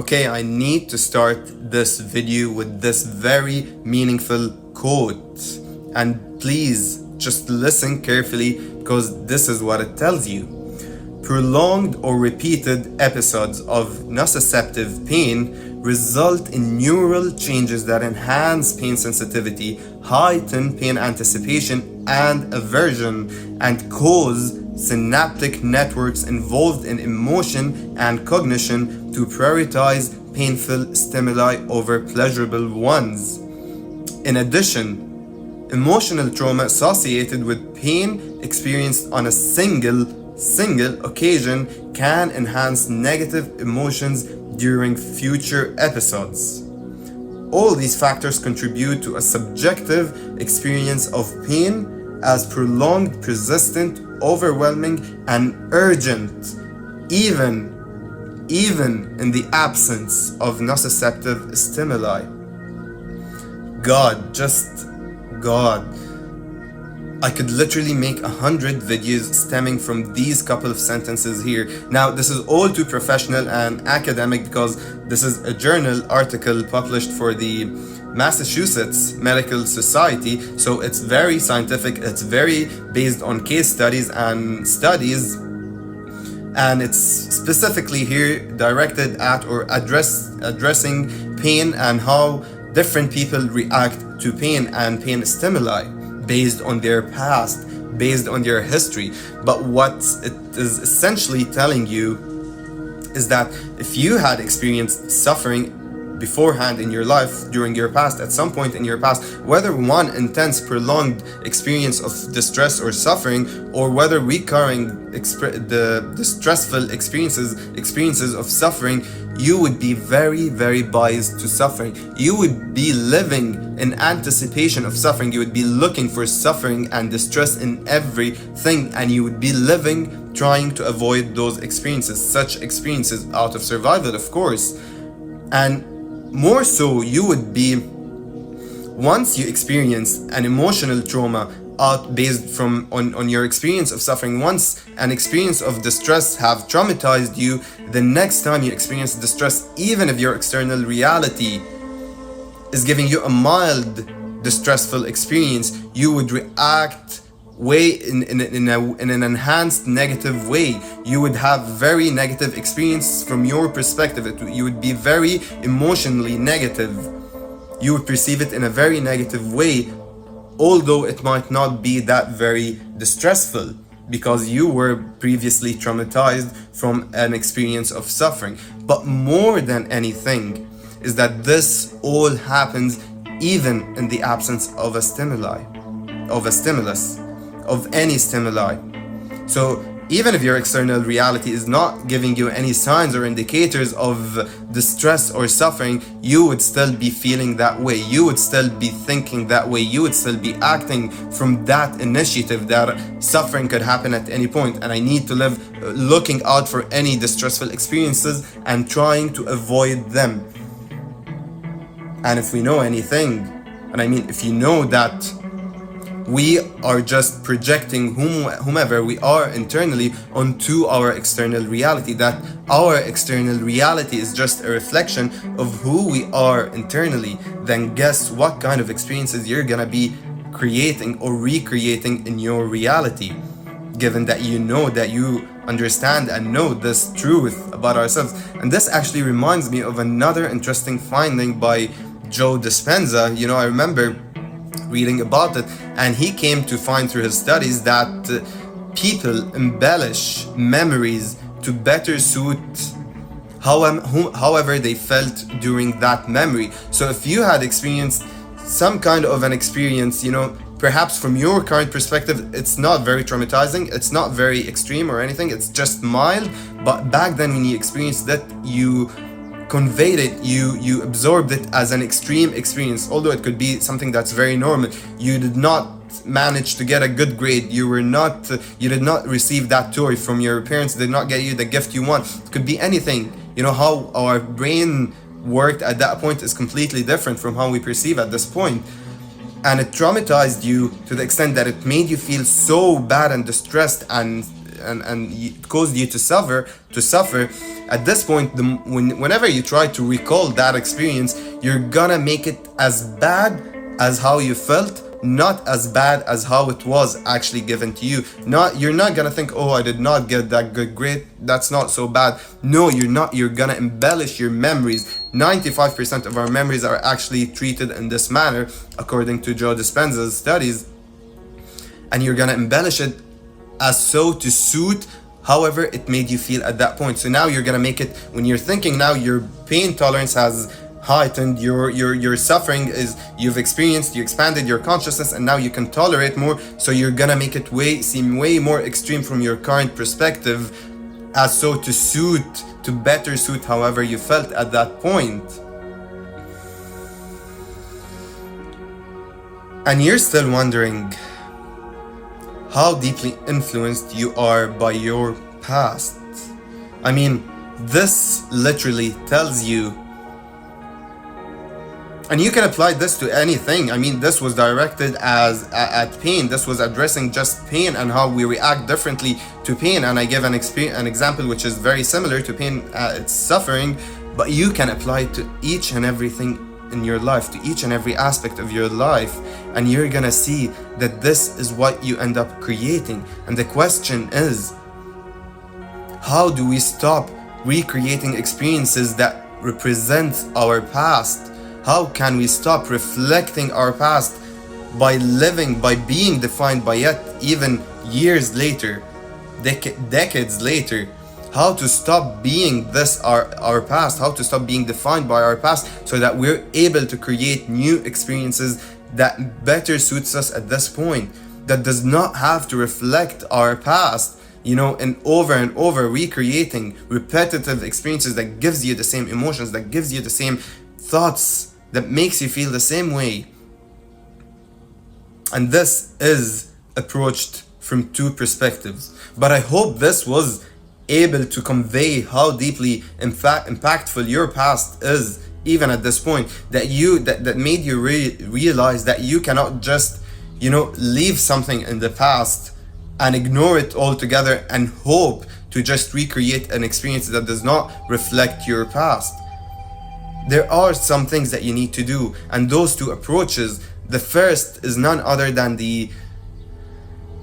Okay, I need to start this video with this very meaningful quote. And please just listen carefully, because this is what it tells you. Prolonged or repeated episodes of nociceptive pain result in neural changes that enhance pain sensitivity, heighten pain anticipation and aversion, and cause synaptic networks involved in emotion and cognition to prioritize painful stimuli over pleasurable ones. In addition, emotional trauma associated with pain experienced on a single occasion can enhance negative emotions during future episodes. All these factors contribute to a subjective experience of pain as prolonged, persistent, overwhelming, and urgent, even in the absence of nociceptive stimuli. God. I could literally make 100 videos stemming from these couple of sentences here. Now, this is all too professional and academic because this is a journal article published for the Massachusetts Medical Society, so it's very scientific, it's very based on case studies, and it's specifically here directed at or addressing pain and how different people react to pain and pain stimuli based on their past, based on their history. But what it is essentially telling you is that if you had experienced suffering beforehand in your life, during your past, at some point in your past, whether one intense prolonged experience of distress or suffering, or whether recurring the stressful experiences of suffering, you would be very, very biased to suffering. You would be living in anticipation of suffering. You would be looking for suffering and distress in everything, and you would be living trying to avoid those experiences, such experiences, out of survival, of course. And more so, you would be, once you experience an emotional trauma based on your experience of suffering, once an experience of distress have traumatized you, the next time you experience distress, even if your external reality is giving you a mild distressful experience, you would react in an enhanced negative way. You would have very negative experience from your perspective. You would be very emotionally negative. You would perceive it in a very negative way, although it might not be that very distressful because you were previously traumatized from an experience of suffering. But more than anything is that this all happens even in the absence of a stimulus, of any stimuli. So even if your external reality is not giving you any signs or indicators of distress or suffering, you would still be feeling that way. You would still be thinking that way. You would still be acting from that initiative that suffering could happen at any point, and I need to live looking out for any distressful experiences and trying to avoid them. And if we know anything, and I mean if you know that we are just projecting whomever we are internally onto our external reality, that our external reality is just a reflection of who we are internally, then guess what kind of experiences you're gonna be creating or recreating in your reality, given that you know, that you understand and know this truth about ourselves. And this actually reminds me of another interesting finding by Joe Dispenza. You know, I remember reading about it, and he came to find through his studies that people embellish memories to better suit however they felt during that memory. So if you had experienced some kind of an experience, you know, perhaps from your current perspective it's not very traumatizing, it's not very extreme or anything, it's just mild, but back then when you experienced that, you conveyed it, you absorbed it as an extreme experience, although it could be something that's very normal. You did not manage to get a good grade, you did not receive that toy from your parents, did not get you the gift you want. It could be anything. You know, how our brain worked at that point is completely different from how we perceive at this point. And it traumatized you to the extent that it made you feel so bad and distressed and caused you to suffer. At this point, whenever you try to recall that experience, you're gonna make it as bad as how you felt, not as bad as how it was actually given to you. You're not gonna think, oh, I did not get that good grade, that's not so bad. No, you're gonna embellish your memories. 95% of our memories are actually treated in this manner, according to Joe Dispenza's studies. And you're gonna embellish it as so to suit however it made you feel at that point. So now you're gonna make it, when you're thinking now, your pain tolerance has heightened, your suffering is, you expanded your consciousness, and now you can tolerate more. So you're gonna make it seem way more extreme from your current perspective, as so to better suit however you felt at that point. And you're still wondering how deeply influenced you are by your past. I mean, this literally tells you, and you can apply this to anything. I mean, this was directed at pain. This was addressing just pain and how we react differently to pain. And I give an example which is very similar to pain, it's suffering, but you can apply it to each and everything in your life, to each and every aspect of your life, and you're gonna see that this is what you end up creating. And the question is, how do we stop recreating experiences that represent our past? How can we stop reflecting our past by being defined by it, even years later, decades later? How to stop being our past, how to stop being defined by our past, so that we're able to create new experiences that better suits us at this point, that does not have to reflect our past, and over recreating repetitive experiences that gives you the same emotions, that gives you the same thoughts, that makes you feel the same way. And this is approached from two perspectives. But I hope this was able to convey how deeply impactful your past is, even at this point, that made you realize that you cannot just leave something in the past and ignore it altogether and hope to just recreate an experience that does not reflect your past. There are some things that you need to do, and those two approaches, the first is none other than the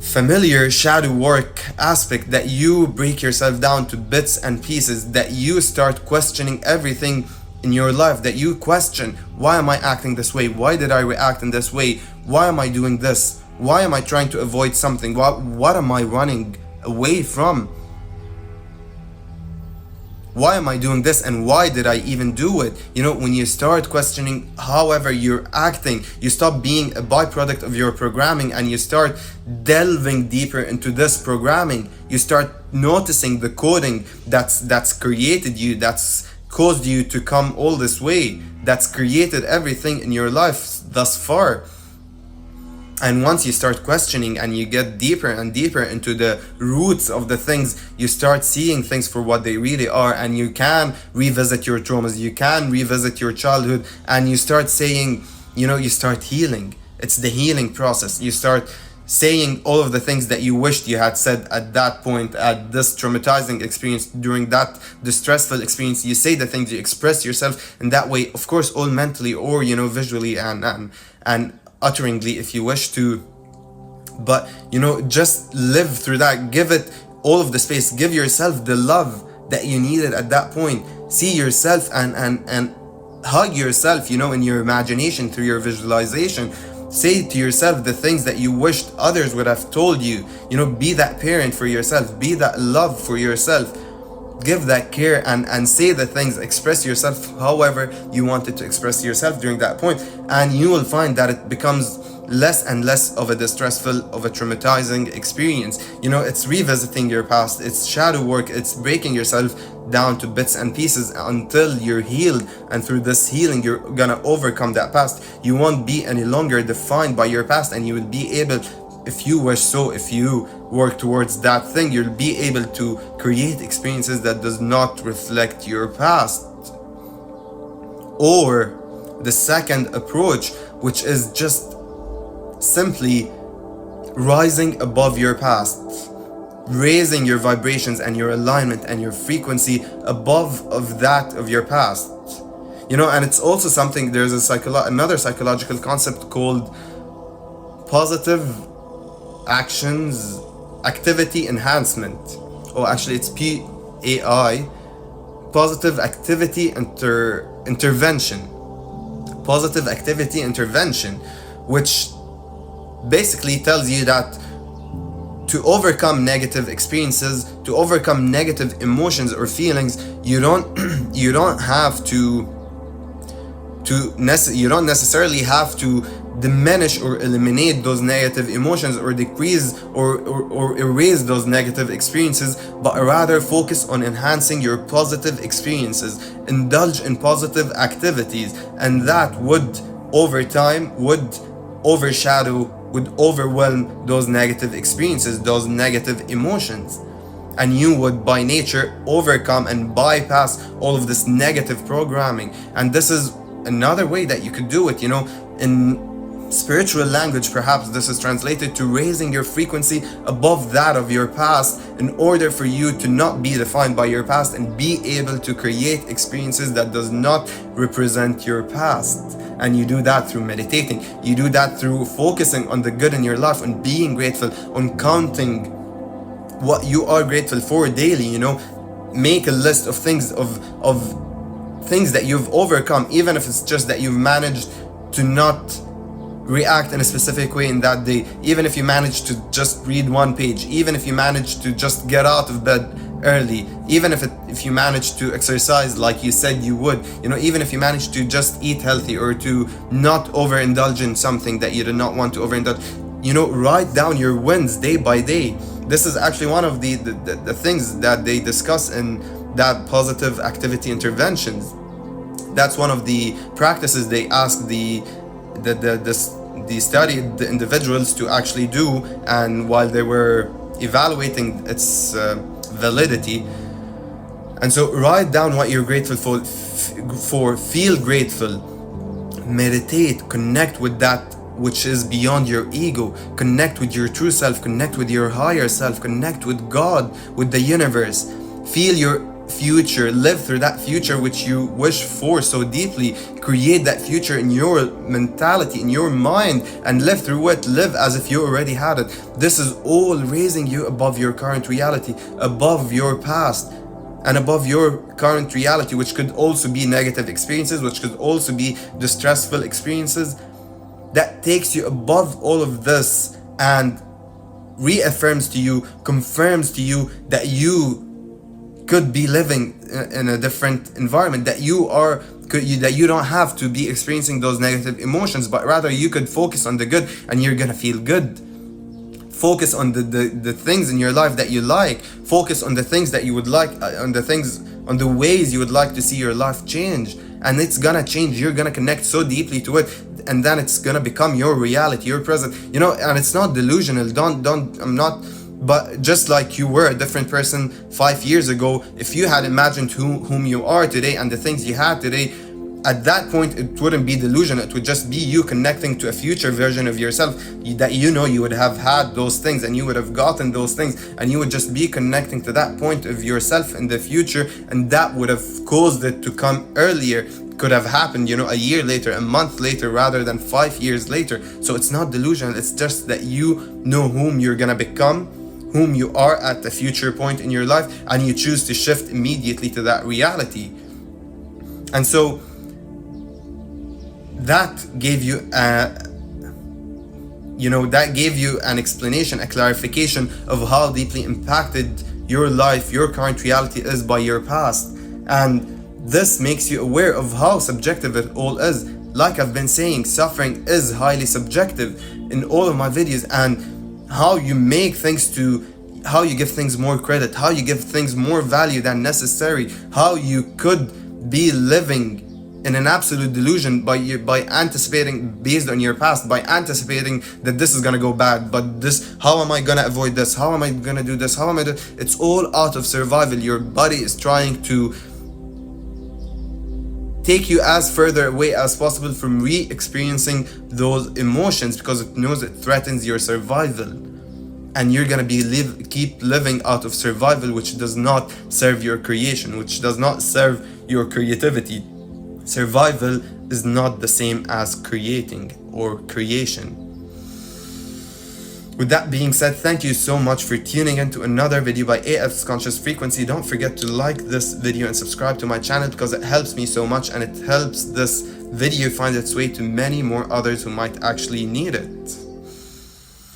familiar shadow work aspect, that you break yourself down to bits and pieces, that you start questioning everything in your life, that you question, why am I acting this way? Why did I react in this way? Why am I doing this? Why am I trying to avoid something? What am I running away from? Why am I doing this, and why did I even do it? When you start questioning however you're acting, you stop being a byproduct of your programming and you start delving deeper into this programming. You start noticing the coding that's created you, that's caused you to come all this way, that's created everything in your life thus far. And once you start questioning and you get deeper and deeper into the roots of the things, you start seeing things for what they really are, and you can revisit your traumas, you can revisit your childhood, and you start saying, you start healing. It's the healing process. You start saying all of the things that you wished you had said at that point, at this traumatizing experience, during that distressful experience. You say the things, you express yourself in that way, of course, all mentally or visually and utteringly if you wish to, but just live through that. Give it all of the space, give yourself the love that you needed at that point. See yourself and hug yourself in your imagination, through your visualization. Say to yourself the things that you wished others would have told you. Be that parent for yourself, be that love for yourself, give that care and say the things, express yourself however you wanted to express yourself during that point, and you will find that it becomes less and less of a distressful, of a traumatizing experience. It's revisiting your past, it's shadow work, it's breaking yourself down to bits and pieces until you're healed, and through this healing you're gonna overcome that past. You won't be any longer defined by your past, and you will be able, if you wish so, if you work towards that thing, you'll be able to create experiences that does not reflect your past. Or the second approach, which is just simply rising above your past, raising your vibrations and your alignment and your frequency above of that of your past. And it's also something, there's another psychological concept called positive activity enhancement. Actually it's PAI, positive activity intervention. Positive activity intervention, which basically tells you that to overcome negative experiences, to overcome negative emotions or feelings, you don't have to you don't necessarily have to diminish or eliminate those negative emotions or decrease or erase those negative experiences, but rather focus on enhancing your positive experiences, indulge in positive activities, and that would over time would overwhelm those negative experiences, those negative emotions, and you would by nature overcome and bypass all of this negative programming. And this is another way that you could do it. In spiritual language, perhaps this is translated to raising your frequency above that of your past, in order for you to not be defined by your past and be able to create experiences that does not represent your past. And you do that through meditating, you do that through focusing on the good in your life, on being grateful, on counting what you are grateful for daily. Make a list of things of things that you've overcome, even if it's just that you've managed to not react in a specific way in that day, even if you managed to just read one page, even if you managed to just get out of bed early, even if you managed to exercise like you said you would, even if you managed to just eat healthy or to not overindulge in something that you did not want to overindulge. Write down your wins day by day. This is actually one of the things that they discuss in that positive activity interventions. That's one of the practices they ask the studied individuals to actually do, and while they were evaluating its validity. And so write down what you're grateful for, feel grateful, meditate, connect with that which is beyond your ego, connect with your true self, connect with your higher self, connect with God, with the universe, feel your future, live through that future which you wish for so deeply, create that future in your mentality, in your mind, and live through it, live as if you already had it. This is all raising you above your current reality, above your past, and above your current reality, which could also be negative experiences, which could also be distressful experiences. That takes you above all of this and reaffirms to you, confirms to you that you could be living in a different environment, that you don't have to be experiencing those negative emotions, but rather you could focus on the good and you're gonna feel good. Focus on the things in your life that you like. Focus on the things that you would like, on the ways you would like to see your life change, and it's gonna change. You're gonna connect so deeply to it, and then it's gonna become your reality, your present. And it's not delusional. But just like you were a different person 5 years ago, if you had imagined whom you are today and the things you had today, at that point it wouldn't be delusion. It would just be you connecting to a future version of yourself that you would have had those things and you would have gotten those things, and you would just be connecting to that point of yourself in the future, and that would have caused it to come earlier. Could have happened a year later, a month later, rather than 5 years later. So it's not delusional. It's just that you know whom you're gonna become, whom you are at the future point in your life, and you choose to shift immediately to that reality. And so that gave you an explanation, a clarification of how deeply impacted your life, your current reality is by your past. And this makes you aware of how subjective it all is. Like I've been saying, suffering is highly subjective in all of my videos, and how you how you give things more credit, how you give things more value than necessary, how you could be living in an absolute delusion by anticipating based on your past, by anticipating that this is gonna go bad, but this, how am I gonna avoid this? How am I gonna do this? How am I do? It's all out of survival. Your body is trying to take you as further away as possible from re-experiencing those emotions because it knows it threatens your survival. and you're gonna be keep living out of survival, which does not serve your creation, which does not serve your creativity. Survival is not the same as creating or creation. With that being said, thank you so much for tuning in to another video by AfsConsciousFrequency. Don't forget to like this video and subscribe to my channel, because it helps me so much and it helps this video find its way to many more others who might actually need it.